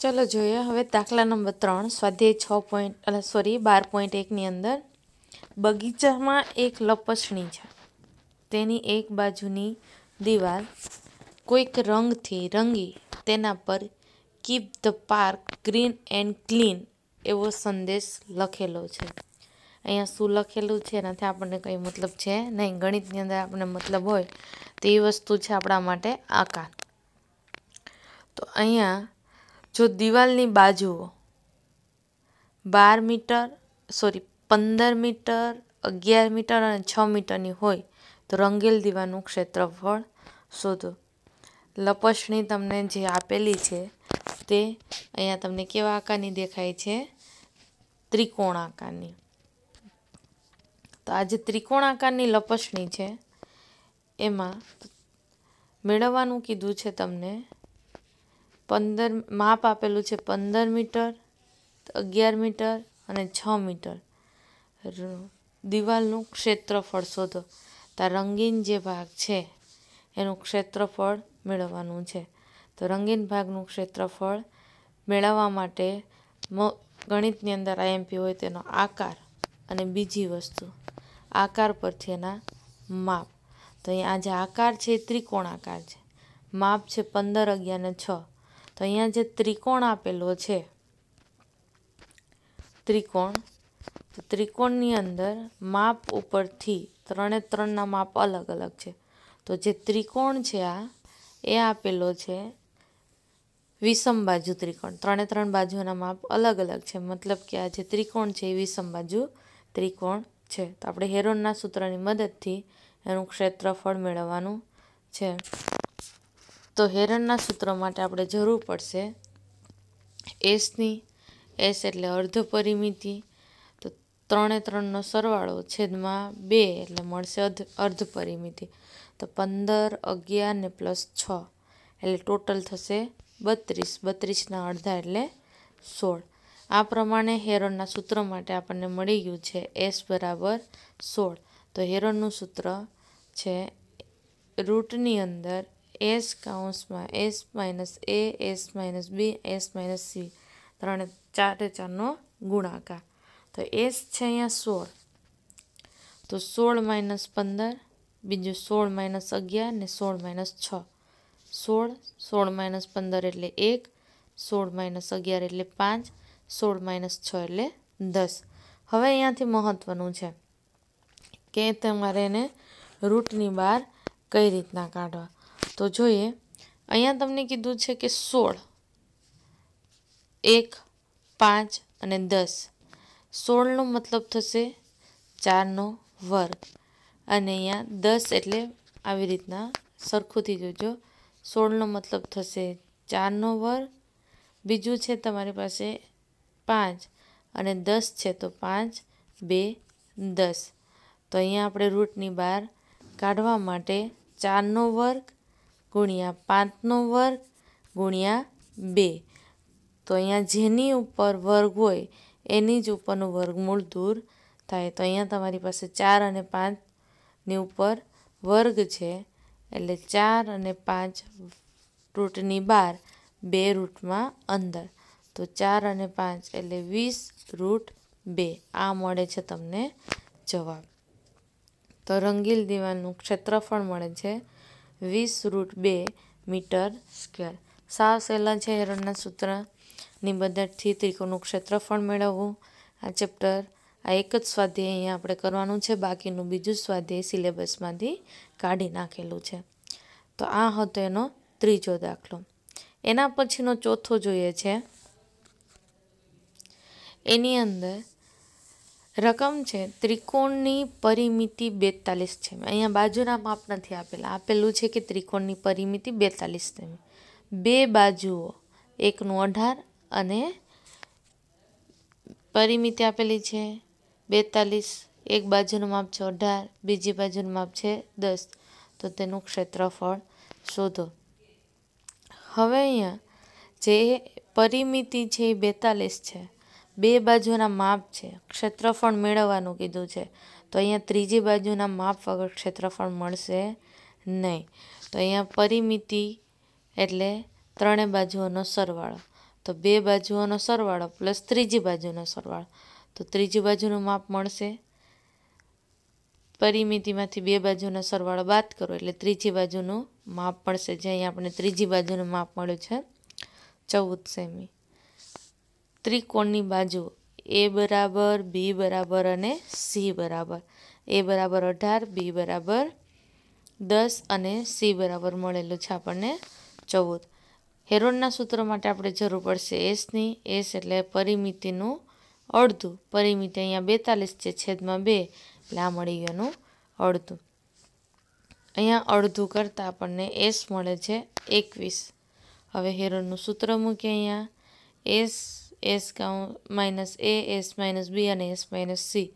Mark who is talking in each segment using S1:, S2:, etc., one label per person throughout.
S1: चलो જોઈએ હવે દાખલા નંબર 3 સ્વાધ્યાય 12.1ની અંદર બગીચામાં એક લપસણી છે. તેની એક બાજુની દીવાલ કોઈક રંગથી રંગી તેના પર keep the park green and clean એવો સંદેશ લખેલો છે. અહીંયા શું લખેલું છે એનાથી આપણને કંઈ મતલબ છે નહીં. ગણિતની અંદર આપણને મતલબ હોય તો એ વસ્તુ છે આપણા માટે આકાર. તો અહીંયા જો દિવાલની બાજુઓ 15 મીટર 11 મીટર અને 6 મીટરની હોય તો રંગેલ દીવાલનું ક્ષેત્રફળ શોધો. લપસણી તમને જે આપેલી છે તે અહીંયા તમને કેવા આકારની દેખાય છે? ત્રિકોણ આકારની. તો આ જે ત્રિકોણ આકારની લપસણી છે એમાં મેળવવાનું કીધું છે તમને 15 માપ આપેલું છે 15 મીટર 11 મીટર અને 6 મીટર. દિવાલનું ક્ષેત્રફળ શોધો. તો રંગીન જે ભાગ છે એનું ક્ષેત્રફળ મેળવવાનું છે. તો રંગીન ભાગનું ક્ષેત્રફળ મેળવવા માટે ગણિતની અંદર આઈએમપી હોય તેનો આકાર અને બીજી વસ્તુ આકાર પરથી એના માપ. તો અહીંયા આ જે આકાર છે એ ત્રિકોણ આકાર છે. માપ છે 15 11 અને 6. તો અહીંયા જે ત્રિકોણ આપેલો છે તો ત્રિકોણની અંદર માપ ઉપરથી 3 એ 3ના માપ અલગ અલગ છે. તો જે ત્રિકોણ છે એ આપેલો છે વિષમ બાજુ ત્રિકોણ. 3 એ 3 બાજુના માપ અલગ અલગ છે. મતલબ કે આ જે ત્રિકોણ છે એ વિષમ બાજુ ત્રિકોણ છે. તો આપણે હેરોનના સૂત્રની મદદથી એનું ક્ષેત્રફળ મેળવવાનું છે. તો હેરોનના સૂત્ર માટે આપણે જરૂર પડશે એસની. એસ એટલે અર્ધ પરિમિતિ. તો 3 એ 3નો સરવાળો છેદમાં 2 એટલે મળશે અર્ધ પરિમિતિ. તો 15 11 ને +6 એટલે ટોટલ થશે 32. 32ના અડધા એટલે 16. આ પ્રમાણે હેરોનના સૂત્ર માટે આપણને મળી ગયું છે એસ બરાબર 16. તો હેરોનનું સૂત્ર છે રૂટની અંદર એસ કૌંસમાં S minus A S minus B S minus C 3 4 A 4નો ગુણાકાર. તો એસ છે અહીંયા 16. તો 16 માઇનસ 15 બીજું 16 માઇનસ 11 ને 16 માઇનસ 6. 16 માઇનસ 15 એટલે 1 16 માઇનસ 11 એટલે 5 16 માઇનસ 6 એટલે 10. હવે અહીંયાથી મહત્વનું છે કે તમારે એને રૂટની બહાર કઈ રીતના કાઢવા. તો જોઈએ અહીંયા તમને કીધું છે કે 16 1 5 અને 10. 16નો મતલબ થશે 4નો વર્ગ અને અહીંયા 10 એટલે આવી રીતના સરખુંથી જોજો. 16નો મતલબ થશે 4નો વર્ગ. બીજું છે તમારી પાસે 5 અને 10 છે તો 5 2 10. તો અહીંયા આપણે રૂટની બહાર કાઢવા માટે 4નો વર્ગ ગુણ્યા 5નો વર્ગ ગુણ્યા 2. તો અહીંયા જેની ઉપર વર્ગ હોય એની જ ઉપરનું વર્ગમૂળ દૂર થાય. તો અહીંયા તમારી પાસે 4 અને 5ની ઉપર વર્ગ છે એટલે 4 અને 5 રૂટની બહાર 2 રૂટમાં અંદર. તો 4 અને 5 એટલે 20√2. આ મળે છે તમને જવાબ. તો રંગીલ દિવાલનું ક્ષેત્રફળ મળે છે 20√2 મીટર સ્ક્વેર. સાવ સહેલા છે હેરોનના સૂત્રની મદદથી ત્રિકોણનું ક્ષેત્રફળ મેળવવું. આ ચેપ્ટર આ એક જ સ્વાધ્યાય અહીંયા આપણે કરવાનું છે. બાકીનું બીજું સ્વાધ્યાય સિલેબસમાંથી કાઢી નાખેલું છે. તો આ હતો એનો ત્રીજો દાખલો. એના પછીનો ચોથો જોઈએ છે. એની અંદર રકમ છે ત્રિકોણની પરિમિતિ 42 છે. અહીંયા બાજુના માપ નથી આપેલા. આપેલું છે કે ત્રિકોણની પરિમિતિ 42 સેમી. બે બાજુઓ 1/18 અને પરિમિતિ આપેલી છે 42. એક બાજુનું માપ છે 18 બીજી બાજુનું માપ છે 10. તો તેનું ક્ષેત્રફળ શોધો. હવે અહીંયા જે પરિમિતિ છે એ 42 છે. બે બાજુના માપ છે. ક્ષેત્રફળ મેળવવાનું કીધું છે. તો અહીંયા ત્રીજી બાજુના માપ વગર ક્ષેત્રફળ મળશે નહીં. તો અહીંયા પરિમિતિ એટલે 3 બાજુઓનો સરવાળો. તો બે બાજુઓનો સરવાળો પ્લસ ત્રીજી બાજુનો સરવાળો, તો ત્રીજી બાજુનું માપ મળશે. પરિમિતિમાંથી બે બાજુનો સરવાળો બાદ કરો એટલે ત્રીજી બાજુનું માપ મળશે, જે અહીં આપણે ત્રીજી બાજુનું માપ મળ્યું છે 14 સેમી. ત્રિકોણની બાજુ એ બરાબર, બી બરાબર અને સી બરાબર. એ બરાબર 18, બી બરાબર 10 અને સી બરાબર મળેલું છે આપણને 14. હેરોનના સૂત્ર માટે આપણે જરૂર પડશે એસની. એસ એટલે પરિમિતિનું અડધું. પરિમિતિ અહીંયા 42 છે છેદમાં 2, એટલે આ મળી ગયું અડધું. અહીંયા અડધું કરતાં આપણને એસ મળે છે 21. હવે હેરોનનું સૂત્ર મૂકીએ અહીંયા. S minus A, S minus બી અને એસ માઇનસ સી.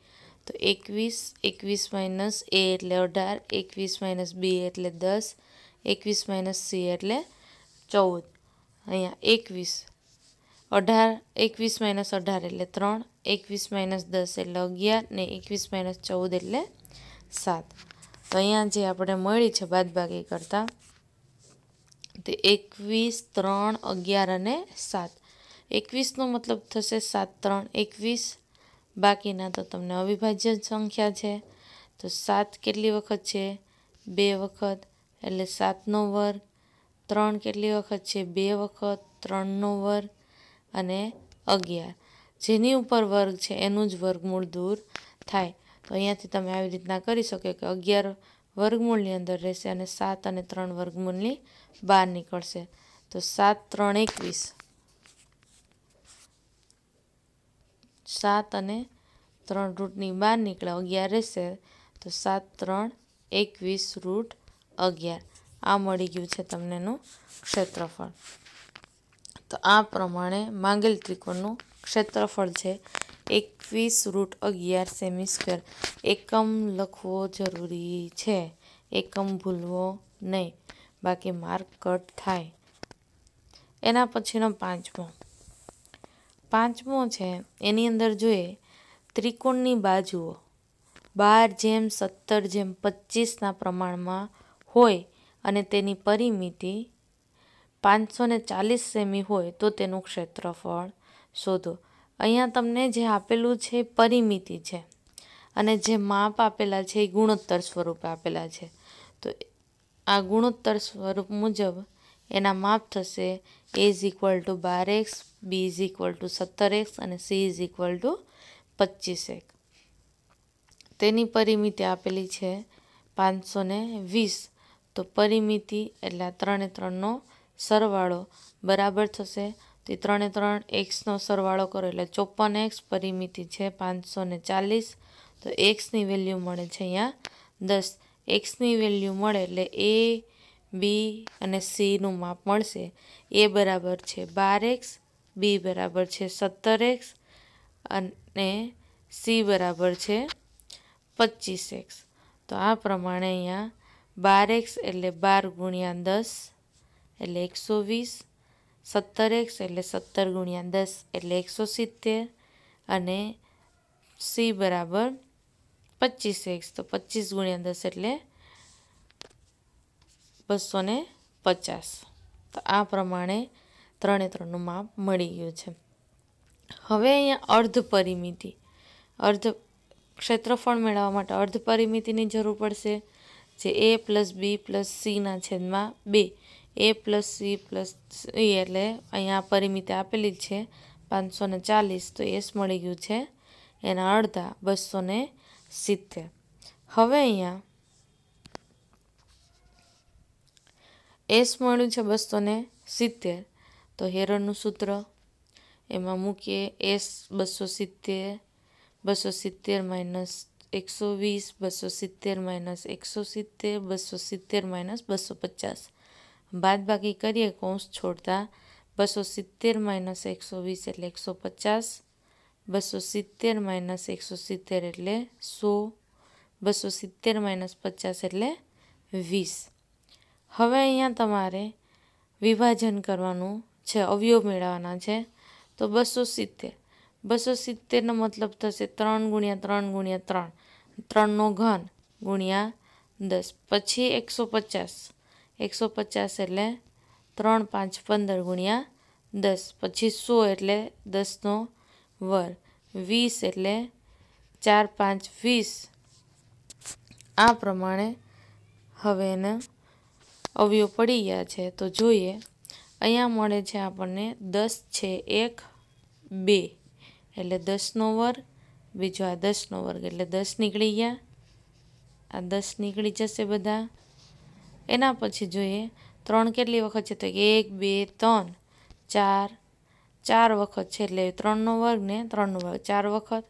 S1: તો 21 માઇનસ એ એટલે 18, 21 માઇનસ બી એટલે 10, 21 માઇનસ સી એટલે 14. અહીંયા 21 માઇનસ 18 એટલે 3, 21 માઇનસ 10 એટલે 11 ને 21 માઇનસ 14 એટલે 7. તો અહીંયા જે આપણે મળી છે બાદબાકી કરતાં તે 21, 3, 11 અને 7. 21નો મતલબ થશે 7, 3, 21. બાકીના તો તમને અવિભાજ્ય સંખ્યા છે. તો 7 કેટલી વખત છે? 2 વખત, એટલે 7નો વર્ગ. 3 કેટલી વખત છે? 2 વખત, 3નો વર્ગ અને 11. જેની ઉપર વર્ગ છે એનું જ વર્ગમૂળ દૂર થાય. તો અહીંયાથી તમે આવી રીતના કરી શકો કે 11 વર્ગમૂળની અંદર રહેશે અને 7 અને 3 વર્ગમૂળની બહાર નીકળશે. તો 7, 3, 21. 7 અને 3 રૂટની બહાર નીકળે, 11 રહેશે. તો 7, 3, 21 રૂટ 11. આ મળી ગયું છે તમને એનું ક્ષેત્રફળ. તો આ પ્રમાણે માંગેલ ત્રિકોણનું ક્ષેત્રફળ છે 21 રૂટ 11 સેમી સ્ક્વેર. એકમ લખવો જરૂરી છે, એકમ ભૂલવો નહીં, બાકી માર્ક કટ થાય. એના પછીનો પાંચમો છે એની અંદર જોઈએ ત્રિકોણની બાજુઓ 12:17:25 પ્રમાણમાં હોય અને તેની પરિમિતિ 540 સેમી હોય તો તેનું ક્ષેત્રફળ શોધો. અહીંયા તમને જે આપેલું છે પરિમિતિ છે અને જે માપ આપેલા છે એ ગુણોત્તર સ્વરૂપે આપેલા છે. તો આ ગુણોત્તર સ્વરૂપ મુજબ એના માપ થશે a = 12x, b = 17x અને c = 25x. તેની પરિમિતિ આપેલી છે 520. તો પરિમિતિ એટલે આ 3 અને 3નો સરવાળો બરાબર થશે. તો 3 અને 3 એક્સનો સરવાળો કરો એટલે 54x. પરિમિતિ છે 540. તો એક્સની વેલ્યુ મળે છે અહીંયા 10. એક્સની વેલ્યુ મળે એટલે એ, બી અને સીનું માપ મળશે. એ બરાબર છે 12x, બી બરાબર છે 17x અને સી બરાબર છે 25x. તો આ પ્રમાણે અહીંયા 12x એટલે 12 ગુણ્યા 10 એટલે 120, 17x એટલે 17 ગુણ્યા 10 એટલે 170 અને સી બરાબર 25x. તો 25 ગુણ્યા 10 એટલે 250. તો આ પ્રમાણે 3 અને 3નું માપ મળી ગયું છે. હવે અહીંયા અર્ધ પરિમિતિ, ક્ષેત્રફળ મેળવવા માટે અર્ધ પરિમિતિની જરૂર પડશે, જે a + b + cના છેદમાં 2. a + c + e એટલે અહીંયા પરિમિતિ આપેલી છે 540. તો એસ મળી ગયું છે એના અડધા 270. હવે અહીંયા એસ મળ્યું છે 270. તો હેરોનનું સૂત્ર એમાં મૂકીએ. એસ 270 - 120, 270 - 170, 270 - 250. બાદબાકી કરીએ કૌંસ છોડતા. 270 - 120 એટલે 150, 270 - 170 એટલે 100, 270 - 50 એટલે 20. હવે અહીંયા તમારે વિભાજન કરવાનું છે, અવયવ મેળવવાના છે. તો 270નો મતલબ થશે 3 × 3 × 3, 3નો ઘન ગુણ્યા 10. પછી 150 એટલે 3, 5, 15 ગુણ્યા 10, પછી 100 એટલે 10નો વર્ગ, 20 એટલે 4 5 20. આ પ્રમાણે હવે એને અવયવ પડી ગયા છે. તો જોઈએ, અહીંયા મળે છે આપણને 10 છે 1 2 એટલે 10નો વર્ગ, બીજો આ 10નો વર્ગ એટલે 10 નીકળી ગયા, આ 10 નીકળી જશે બધા. એના પછી જોઈએ 3 કેટલી વખત છે, તો 1 2 3 4 4 વખત છે એટલે 3નો વર્ગ ને 3નો વર્ગ 4 વખત.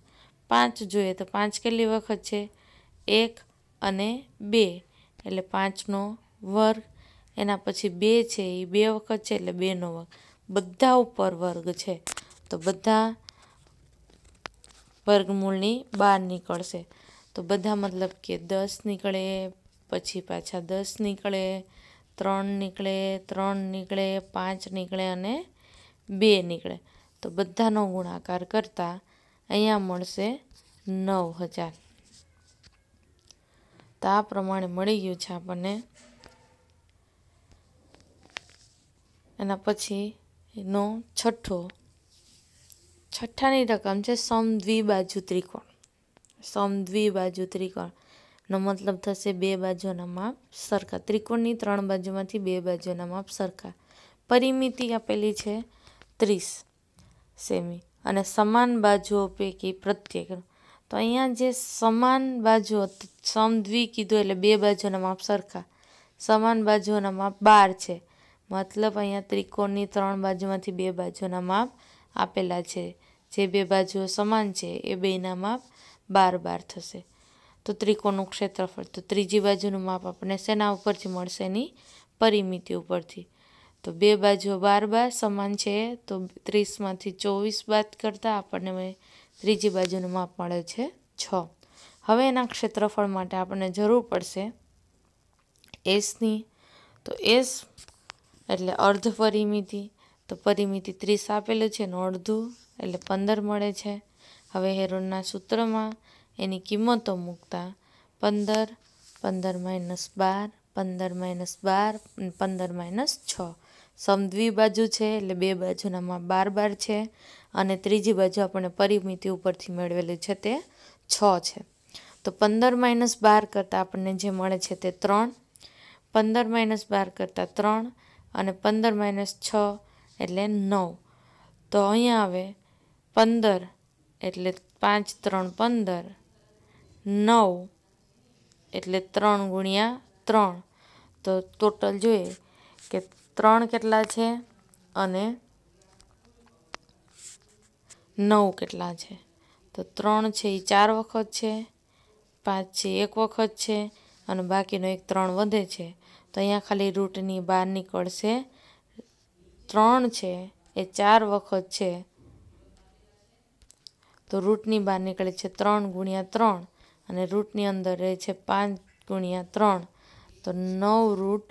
S1: 5 જોઈએ તો 5 કેટલી વખત છે, 1 અને 2 એટલે 5નો વર્ગ. એના પછી 2 છે એ 2 વખત છે એટલે 2નો વર્ગ. બધા ઉપર વર્ગ છે તો બધા વર્ગમૂળની બહાર નીકળશે. તો બધા મતલબ કે 10 નીકળે, પછી પાછા 10 નીકળે, 3 નીકળે, 3 નીકળે, 5 નીકળે અને 2 નીકળે. તો બધાનો ગુણાકાર કરતાં અહીંયા મળશે 9000. તો આ પ્રમાણે મળી ગયું છે આપણને. એના પછી એનો છઠ્ઠાની રકમ છે સમદ્વિબાજુ ત્રિકોણ. સમદ્વિબાજુ ત્રિકોણનો મતલબ થશે બે બાજુના માપ સરખા. ત્રિકોણની 3 બાજુમાંથી 2 બાજુના માપ સરખા. પરિમિતિ આપેલી છે 30 સેમી અને સમાન બાજુઓ પૈકી પ્રત્યેક. તો અહીંયા જે સમાન બાજુઓ, સમદ્વિ કીધું એટલે 2 બાજુના માપ સરખા. સમાન બાજુઓના માપ 12 છે. મતલબ અહીંયા ત્રિકોણની 3 બાજુમાંથી 2 બાજુના માપ આપેલા છે. જે 2 બાજુઓ સમાન છે એ બેના માપ 12 થશે. તો ત્રિકોણનું ક્ષેત્રફળ, તો ત્રીજી બાજુનું માપ આપણને શેના ઉપરથી મળશે, એની પરિમિતિ ઉપરથી. તો 2 બાજુઓ 12 સમાન છે, તો 30માંથી 24 બાદ કરતાં આપણને ત્રીજી બાજુનું માપ મળે છે 6. હવે એના ક્ષેત્રફળ માટે આપણને જરૂર પડશે એસની. તો એસ એટલે અર્ધ પરિમિતિ. તો પરિમિતિ 30 આપેલું છે એનું અડધું એટલે 15 મળે છે. હવે હેરોનના સૂત્રમાં એની કિંમતો મૂકતા 15 15 -12 15 -12 15 -6. સમદ્વિબાજુ છે એટલે 2 બાજુના માપ 12 છે અને ત્રીજી બાજુ આપણે પરિમિતિ ઉપરથી મેળવેલું છે તે 6 છે. તો 15 -12 કરતાં આપણને જે મળે છે તે 3, 15 -12 કરતાં 3 અને 15 -6 એટલે 9. તો અહીંયા આવે 15 એટલે 5 3 15, 9 એટલે 3 × 3. તો ટોટલ જોઈએ કે 3 કેટલા છે અને 9 કેટલા છે. તો 3 છે એ 4 વખત છે, 5 છે 1 વખત છે અને બાકીનો એક 3 વધે છે. તો અહીંયા ખાલી રૂટની બહાર નીકળશે. 3 છે એ 4 વખત છે તો રૂટની બહાર નીકળે છે 3 × 3 અને રૂટની અંદર રહે છે 5 × 3. તો 9 √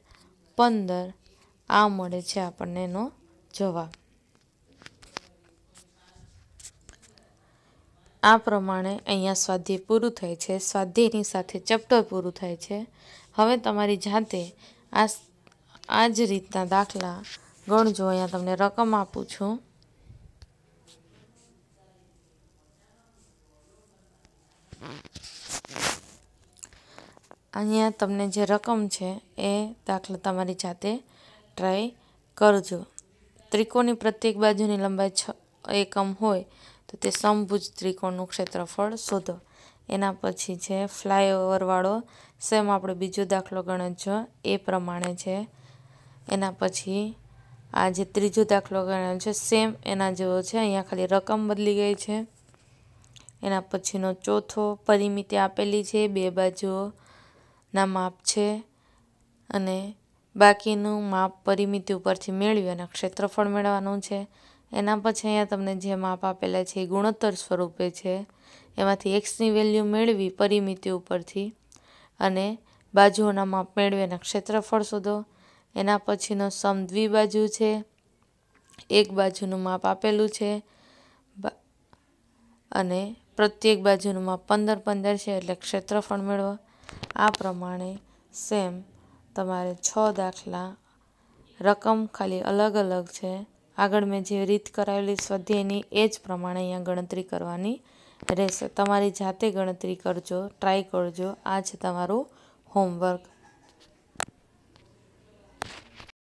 S1: 15. આ મળે છે આપણને એનો જવાબ. આ પ્રમાણે અહીંયા સ્વાધ્યાય પૂરું થાય છે. સ્વાધ્યાયની સાથે ચેપ્ટર પૂરું થાય છે. હવે તમારી જાતે આ જ રીતના દાખલા ગણજો. અહીંયા તમને રકમ આપું છું. અહીંયા તમને જે રકમ છે એ દાખલા તમારી જાતે ટ્રાય કરજો. ત્રિકોણની પ્રત્યેક બાજુની લંબાઈ 6 એકમ હોય તો તે સમભુજ ત્રિકોણનું ક્ષેત્રફળ શોધો. એના પછી છે ફ્લાયઓવરવાળો સેમ આપણે બીજો દાખલો ગણજો એ પ્રમાણે છે. એના પછી આ જે ત્રીજો દાખલો ગણ્યો છે સેમ એના જેવો છે. અહીંયા ખાલી રકમ બદલી ગઈ છે. એના પછીનો ચોથો પરિમિતિ આપેલી છે, 2 બાજુઓના માપ છે અને બાકીનું માપ પરિમિતિ ઉપરથી મેળવી અને ક્ષેત્રફળ મેળવવાનું છે. એના પછી અહીંયા તમને જે માપ આપેલા છે એ ગુણોત્તર સ્વરૂપે છે. એમાંથી xની વેલ્યુ મેળવી પરિમિતિ ઉપરથી અને બાજુઓના માપ મેળવી અને ક્ષેત્રફળ શોધો. એના પછીનો સમદ્વિબાજુ છે, એક બાજુનું માપ આપેલું છે અને પ્રત્યેક બાજુનું માપ 15 15 છે એટલે ક્ષેત્રફળ મેળવો. આ પ્રમાણે સેમ તમારે 6 દાખલા, રકમ ખાલી અલગ અલગ છે આગળ મેં જે રીત કરાવેલી સ્વાધ્યાયની એ જ પ્રમાણે અહીંયા ગણતરી કરવાની રહેશે. તમારી જાતે ગણતરી કરજો, ટ્રાય કરજો. આ છે તમારું હોમવર્ક.